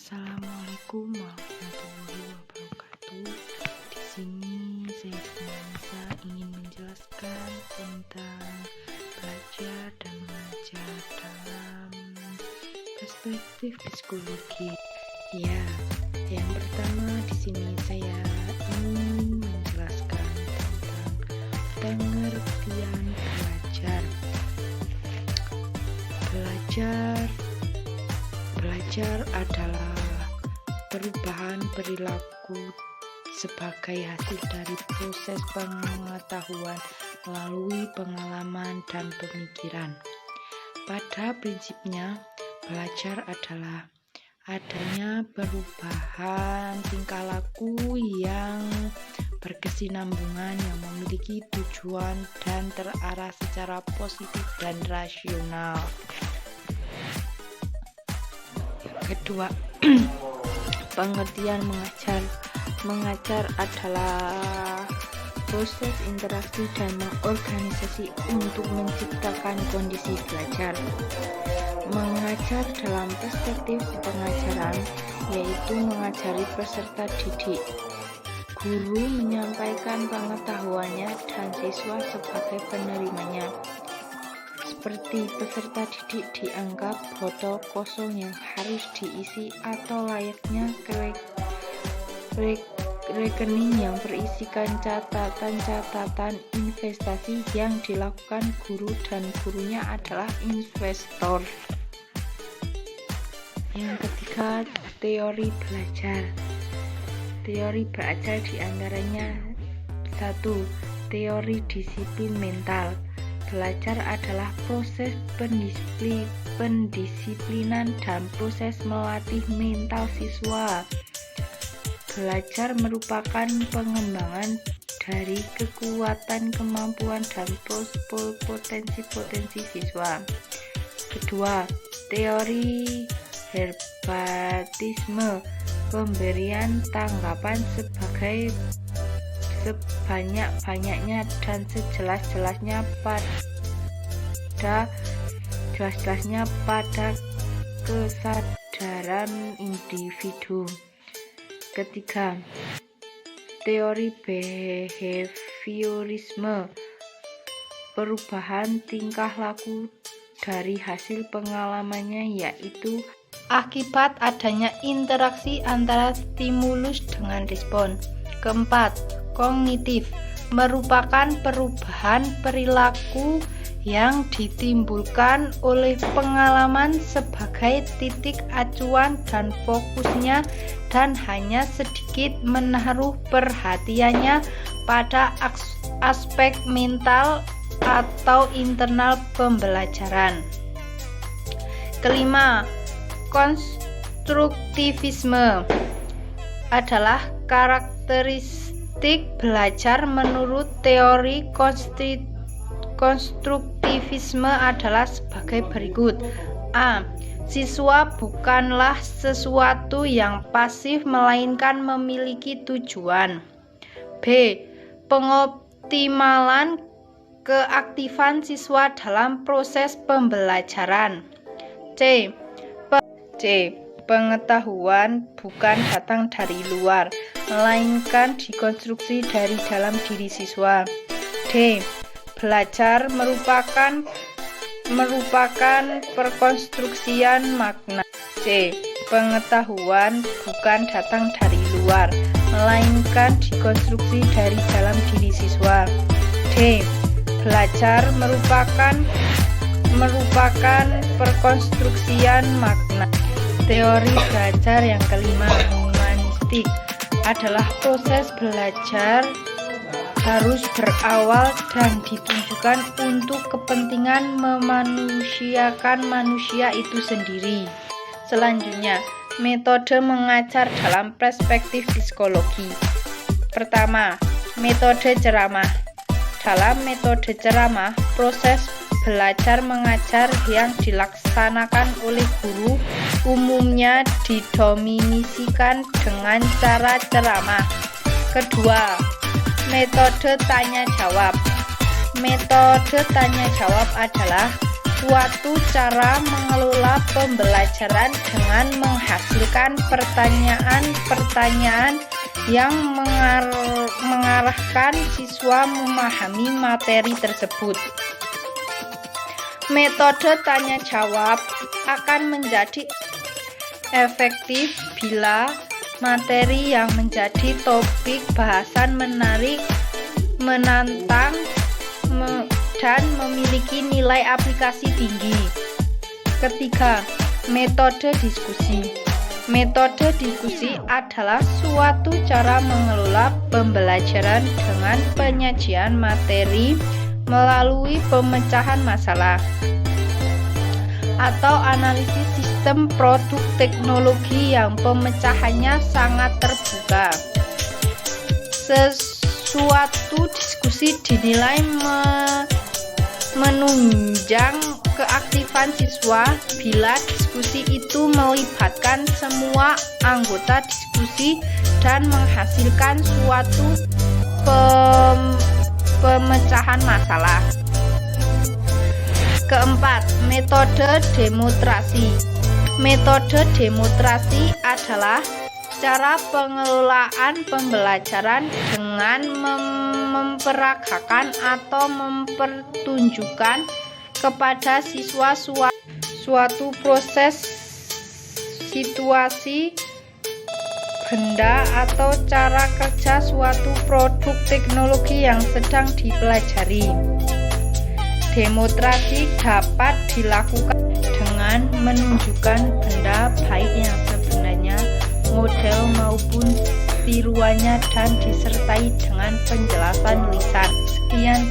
Assalamualaikum warahmatullahi wabarakatuh. Di sini saya Nisa ingin menjelaskan tentang belajar dan mengajar dalam perspektif psikologi. Ya, yang pertama di sini saya ingin menjelaskan tentang pengertian belajar. Belajar adalah perubahan perilaku sebagai hasil dari proses pengetahuan melalui pengalaman dan pemikiran. Pada prinsipnya, belajar adalah adanya perubahan tingkah laku yang berkesinambungan yang memiliki tujuan dan terarah secara positif dan rasional. Kedua, pengertian mengajar adalah proses interaksi dan organisasi untuk menciptakan kondisi belajar. Mengajar dalam perspektif pengajaran yaitu mengajari peserta didik. Guru menyampaikan pengetahuannya dan siswa sebagai penerimanya. Seperti peserta didik dianggap botol kosong yang harus diisi atau layaknya rekening yang berisikan catatan-catatan investasi yang dilakukan guru dan gurunya adalah investor. Yang ketiga, teori belajar. Teori belajar diantaranya 1. Teori disiplin mental. Belajar adalah proses pendisiplinan dan proses melatih mental siswa. Belajar merupakan pengembangan dari kekuatan, kemampuan, dan potensi siswa. Kedua, teori herbatisme. Pemberian tanggapan sebanyak-banyaknya dan sejelas-jelasnya pada kesadaran individu. Ketiga, teori behaviorisme. Perubahan tingkah laku dari hasil pengalamannya, yaitu akibat adanya interaksi antara stimulus dengan respon. Keempat, kognitif merupakan perubahan perilaku yang ditimbulkan oleh pengalaman sebagai titik acuan dan fokusnya dan hanya sedikit menaruh perhatiannya pada aspek mental atau internal pembelajaran. Kelima, konstruktivisme adalah karakteristik belajar menurut teori konstruktivisme adalah sebagai berikut. A. Siswa bukanlah sesuatu yang pasif melainkan memiliki tujuan. B. Pengoptimalan keaktifan siswa dalam proses pembelajaran. C. Pengetahuan bukan datang dari luar, melainkan dikonstruksi dari dalam diri siswa. D. Belajar merupakan perkonstruksian makna. C. Pengetahuan bukan datang dari luar, melainkan dikonstruksi dari dalam diri siswa. D. Belajar merupakan perkonstruksian makna. Teori belajar yang kelima, humanistik, adalah proses belajar harus berawal dan ditujukan untuk kepentingan memanusiakan manusia itu sendiri. Selanjutnya, metode mengajar dalam perspektif psikologi. Pertama, metode ceramah. Dalam metode ceramah, proses belajar mengajar yang dilaksanakan oleh guru umumnya didominasikan dengan cara ceramah. Kedua, metode tanya jawab. Metode tanya jawab adalah suatu cara mengelola pembelajaran dengan menghasilkan pertanyaan-pertanyaan yang mengarahkan siswa memahami materi tersebut. Metode tanya jawab akan menjadi efektif bila materi yang menjadi topik bahasan menarik, menantang, dan memiliki nilai aplikasi tinggi. Ketiga, metode diskusi. Metode diskusi adalah suatu cara mengelola pembelajaran dengan penyajian materi melalui pemecahan masalah atau analisis sistem produk teknologi yang pemecahannya sangat terbuka. Suatu diskusi dinilai menunjang keaktifan siswa bila diskusi itu melibatkan semua anggota diskusi dan menghasilkan suatu pemecahan masalah. Keempat, metode demonstrasi. Metode demonstrasi adalah cara pengelolaan pembelajaran dengan memperagakan atau mempertunjukkan kepada siswa suatu proses, situasi, benda, atau cara kerja suatu produk teknologi yang sedang dipelajari. Demonstrasi dapat dilakukan dengan menunjukkan benda baik yang sebenarnya, model maupun tiruannya, dan disertai dengan penjelasan lisan. Sekian